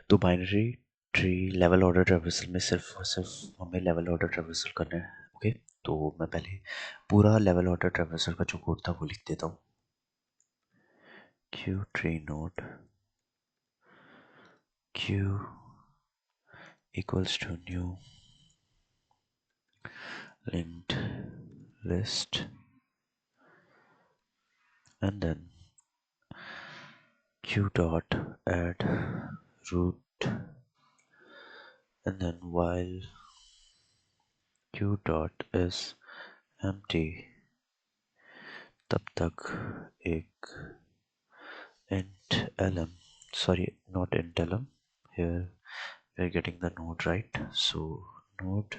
तो binary tree level order traversal में सिर्फ और सिर्फ हमें लेवल ऑर्डर ट्रेवर्सल करना है। ओके, तो मैं पहले पूरा लेवल ऑर्डर ट्रेवर्सल का जो कोड था वो लिख देता हूँ। Q tree node Q equals to new linked list, and then q dot add root, and then while q dot is empty तब तक एक int lm, sorry, not int lm, here we're getting the node right, so node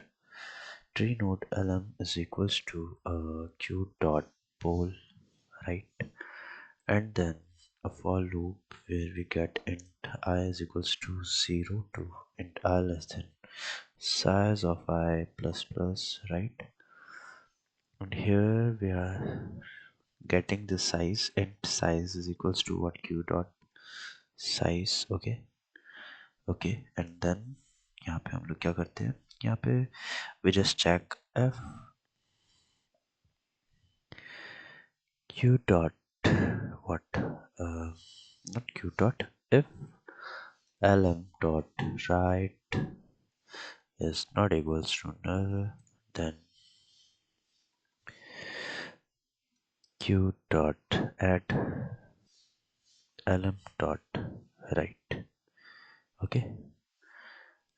tree node lm is equals to q dot poll, right, and then a for loop where we get int I is equals to 0 to int I less than size of I plus plus, right, and here we are getting the size. Int size is equals to what, q dot size. Okay, and then यहाँ पे हम लोग क्या करते हैं, यहाँ पे we just check if q dot what not q dot, if lm dot right is not equals to null, then q dot add lm dot right. Okay,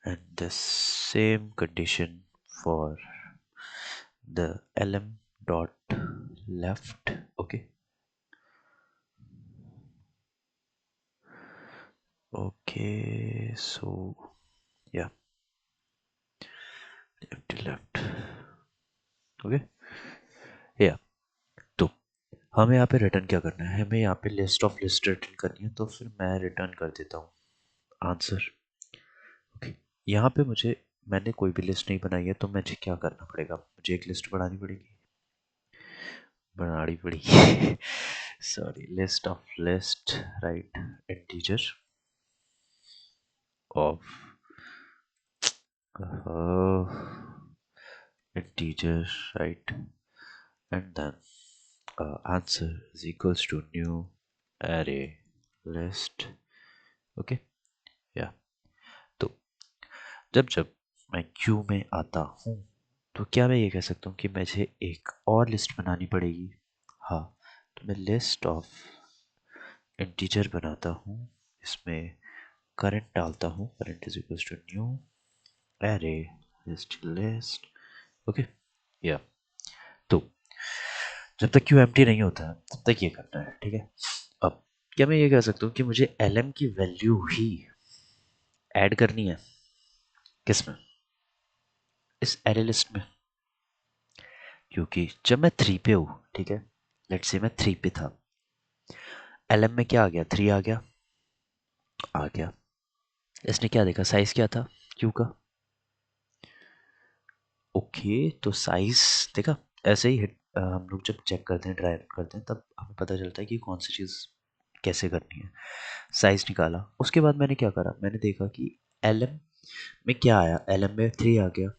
and the same condition for the lm dot left. Okay, so yeah, left. Okay, yeah, तो हमें यहाँ पे return क्या करना है, हमें यहाँ पे लिस्ट ऑफ लिस्ट रिटर्न करनी है, तो फिर मैं रिटर्न कर देता हूँ आंसर। ओके, यहाँ पे मैंने कोई भी लिस्ट नहीं बनाई है, तो मुझे क्या करना पड़ेगा, मुझे एक लिस्ट बनानी पड़ेगी sorry, list of list, right, integer of integer, right, and then answer is equals to new array list. Okay, yeah, तो जब जब मैं क्यू में आता हूँ तो क्या मैं ये कह सकता हूँ कि मुझे एक और लिस्ट बनानी पड़ेगी? हाँ, तो मैं लिस्ट ऑफ इंटीजर बनाता हूँ, इसमें करंट डालता हूँ, current is equals to new array list. Okay, या तो जब तक क्यू एम्प्टी नहीं होता है तब तक ये करना है, ठीक है। अब क्या मैं ये कह सकता हूँ कि मुझे lm की वैल्यू ही ऐड करनी है, किसमें, इस एरे लिस्ट में, क्योंकि जब मैं 3 पे हूँ, ठीक है, लेट्स से मैं 3 पे था, lm में क्या आ गया, 3 आ गया, इसने क्या देखा, साइज क्या था क्यू का, ओके, तो साइज देखा, ऐसे ही हम लोग जब चेक करते हैं, ट्राई करते हैं, तब हमें पता चलता है कि कौन सी चीज़ कैसे करनी है। साइज निकाला, उसके बाद मैंने क्या करा, मैंने देखा कि lm में क्या आया, lm में 3 आ गया,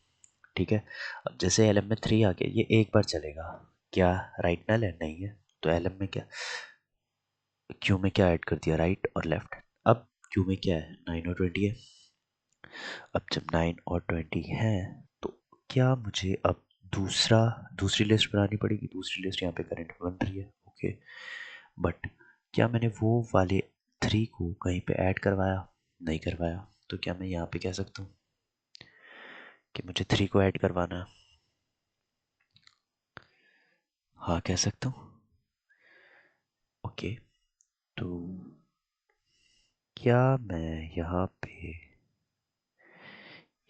ठीक है। अब जैसे lm में 3 आ गया, ये एक बार चलेगा, क्या राइट नल है, नहीं है, तो lm में क्या, क्यू में क्या ऐड कर दिया, राइट और लेफ्ट। अब क्यू में क्या है, 9 और 20 है, अब जब 9 और 20 है तो क्या मुझे अब दूसरी लिस्ट बनानी पड़ेगी, दूसरी लिस्ट यहाँ पे करंट बन रही है, ओके, बट क्या मैंने वो वाले 3 को कहीं पे ऐड करवाया, नहीं करवाया, तो क्या मैं यहाँ पे कह सकता हूँ कि मुझे 3 को ऐड करवाना है? हाँ, कह सकता हूँ। ओके, तो क्या मैं यहाँ पे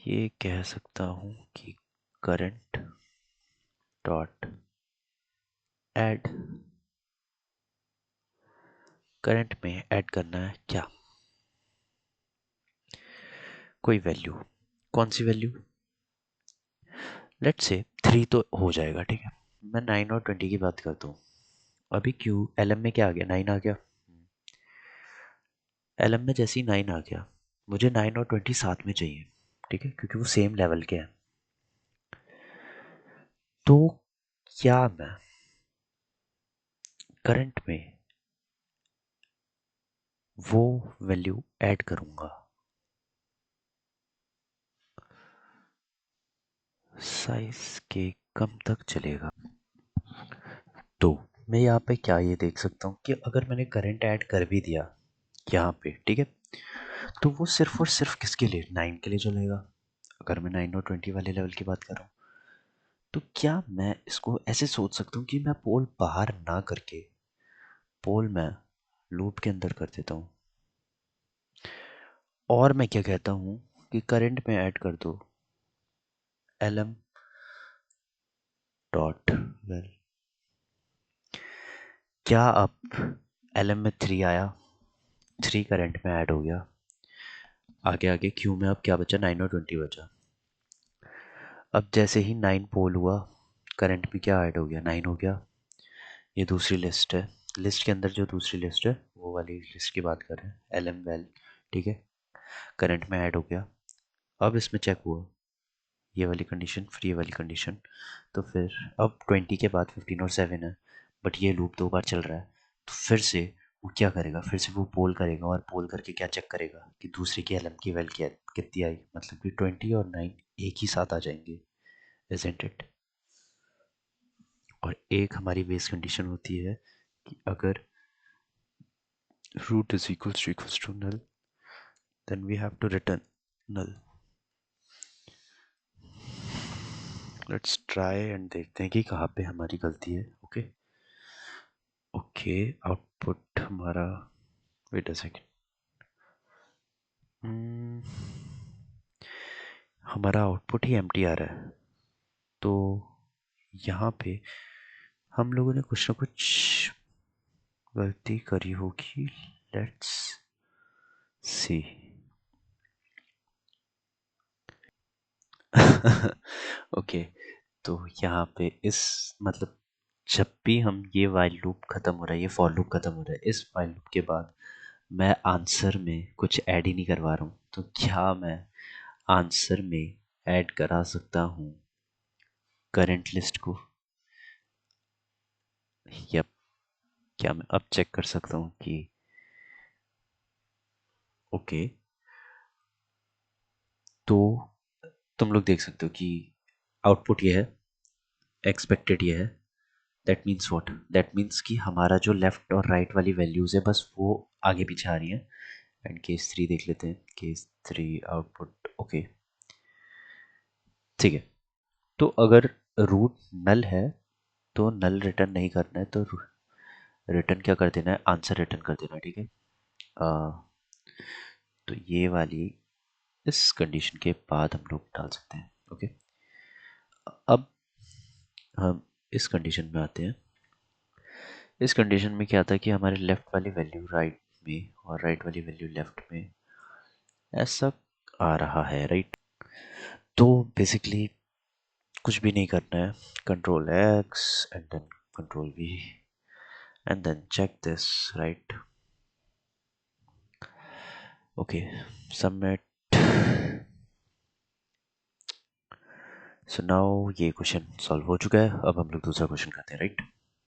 ये कह सकता हूँ कि करंट डॉट ऐड, करंट में ऐड करना है क्या, कोई वैल्यू, कौन सी वैल्यू, लेट्स से 3 तो हो जाएगा, ठीक है, मैं 9 और 20 की बात करता हूँ। अभी क्यू एलएम में क्या आ गया, 9 आ गया, एलएम में जैसे ही 9 आ गया मुझे 9 और 20 साथ में चाहिए, ठीक है, क्योंकि वो सेम लेवल के हैं। तो क्या मैं करंट में वो वैल्यू ऐड करूंगा? साइज के कम तक चलेगा। तो मैं यहाँ पे क्या ये देख सकता हूँ कि अगर मैंने करंट ऐड कर भी दिया यहाँ पे, ठीक है, तो वो सिर्फ और सिर्फ किसके लिए, 9 के लिए चलेगा। अगर मैं 9 और 20 वाले लेवल की बात कर रहा हूँ, तो क्या मैं इसको ऐसे सोच सकता हूँ कि मैं पोल बाहर ना करके पोल मैं लूप के अंदर कर देता हूँ, और मैं क्या कहता हूँ कि करंट में ऐड कर दो lm डॉट वेल। क्या अब lm में 3 आया, 3 करंट में ऐड हो गया, आगे आगे क्यू में अब क्या बचा, 9 और 20 बचा। अब जैसे ही 9 पोल हुआ, करंट में क्या ऐड हो गया, 9 हो गया। ये दूसरी लिस्ट है, लिस्ट के अंदर जो दूसरी लिस्ट है वो वाली लिस्ट की बात कर रहे हैं, lm वेल, ठीक है, करंट में ऐड हो गया। अब इसमें चेक हुआ ये वाली कंडीशन, फिर ये वाली कंडीशन, तो फिर अब 20 के बाद 15 और 7 है, बट ये लूप 2 बार चल रहा है, तो फिर से वो क्या करेगा, फिर से वो पोल करेगा, और पोल करके क्या चेक करेगा कि दूसरे की एलएम की वैल्यू क्या कितनी आई, मतलब कि 20 और 9 एक ही साथ आ जाएंगे, इजंट इट। और एक हमारी बेस कंडीशन होती है कि अगर root is equals to null, then we have to return null. Let's try and देखते हैं कि कहाँ पे हमारी गलती है। ओके ओके, आउटपुट हमारा, वेट अ सेकेंड, हमारा आउटपुट ही एम्प्टी आ रहा है, तो यहाँ पे हम लोगों ने कुछ ना कुछ गलती करी होगी। Let's see. ओके, तो यहाँ पे इस, मतलब जब भी हम ये वाइल लूप खत्म हो रहा है, ये फॉर लूप खत्म हो रहा है, इस वाइल लूप के बाद मैं आंसर में कुछ ऐड ही नहीं करवा रहा हूँ, तो क्या मैं आंसर में ऐड करा सकता हूँ करंट लिस्ट को? यप, क्या मैं अब चेक कर सकता हूँ कि ओके, तो तुम लोग देख सकते हो कि आउटपुट ये है, एक्सपेक्टेड ये है, that means what, that means कि हमारा जो लेफ्ट और राइट वाली वैल्यूज़ है बस वो आगे पीछे आ रही हैं। एंड केस 3 देख लेते हैं, केस 3 आउटपुट, ओके ठीक है। तो अगर रूट नल है तो नल रिटर्न नहीं करना है, तो रिटर्न क्या कर देना है, आंसर रिटर्न कर देना है, ठीक है। तो ये वाली इस कंडीशन के बाद हम लोग डाल सकते हैं, ओके। अब हम इस कंडीशन में आते हैं। इस कंडीशन में क्या आता है कि हमारे लेफ्ट वाली वैल्यू राइट में और राइट वाली वैल्यू लेफ्ट में, ऐसा आ रहा है, राइट। तो बेसिकली कुछ भी नहीं करना है, control X and then control V and then check this, right, okay, submit. So now ये क्वेश्चन सॉल्व हो चुका है, अब हम लोग दूसरा क्वेश्चन करते हैं, राइट।